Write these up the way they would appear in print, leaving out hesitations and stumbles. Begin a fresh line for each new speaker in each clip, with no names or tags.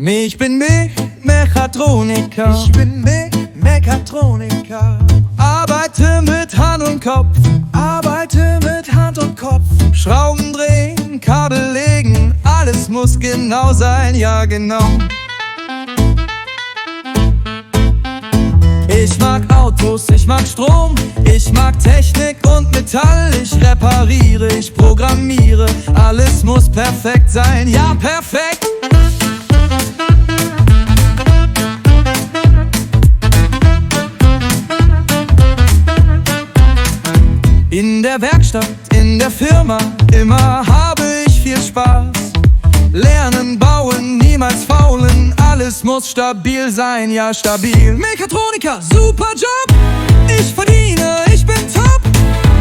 Ich bin Mechatroniker.
Ich bin Mechatroniker.
Arbeite mit Hand und Kopf.
Arbeite mit Hand und Kopf.
Schrauben drehen, Kabel legen. Alles muss genau sein, ja genau. Ich mag Autos, ich mag Strom. Ich mag Technik und Metall. Ich repariere, ich programmiere. Alles muss perfekt sein, ja perfekt. In der Werkstatt, in der Firma, immer habe ich viel Spaß. Lernen, bauen, niemals faulen, alles muss stabil sein, ja stabil. Mechatroniker, super Job, ich verdiene, ich bin top.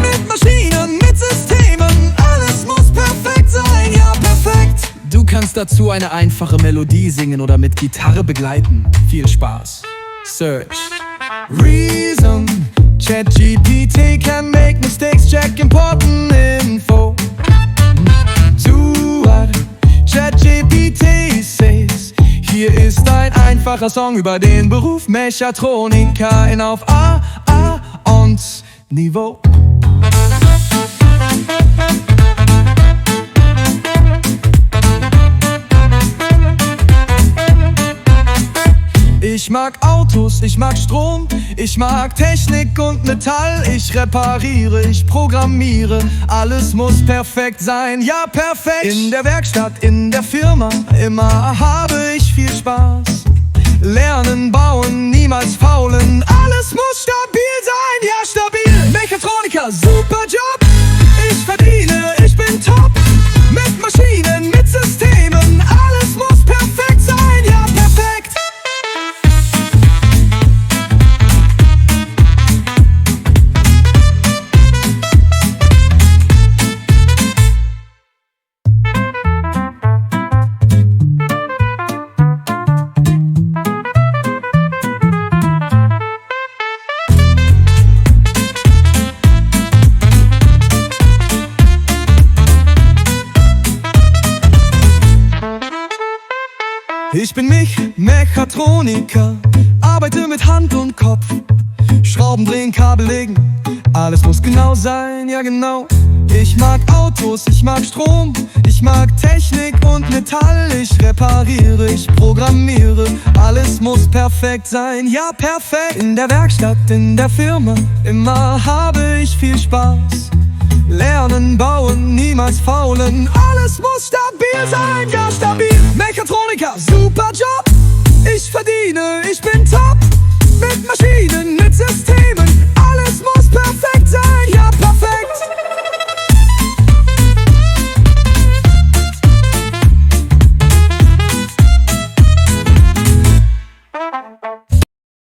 Mit Maschinen, mit Systemen, alles muss perfekt sein, ja perfekt.
Du kannst dazu eine einfache Melodie singen oder mit Gitarre begleiten. Viel Spaß. Search.
Reason, ChatGPT can make mistakes, check important info. Do what ChatGPT says. Hier ist ein einfacher Song über den Beruf Mechatroniker in auf A und Niveau. Ich mag Autos, ich mag Strom, ich mag Technik und Metall. Ich repariere, ich programmiere, alles muss perfekt sein, ja perfekt. In der Werkstatt, in der Firma, immer habe ich viel Spaß. Lernen, bauen, niemals faulen, alles muss stabil sein, ja stabil. Mechatroniker, super Job, ich verdiene, ich bin top. Mit Maschinen, mit Systemen, alles muss perfekt sein, ja perfekt. Ich bin Mechatroniker, arbeite mit Hand und Kopf. Schrauben drehen, Kabel legen, alles muss genau sein, ja genau. Ich mag Autos, ich mag Strom, ich mag Technik und Metall. Ich repariere, ich programmiere, alles muss perfekt sein, ja perfekt. In der Werkstatt, in der Firma, immer habe ich viel Spaß. Lernen, bauen, niemals faulen, alles muss stabil sein, ja stabil. Mechatroniker, super Job, ich verdiene, ich bin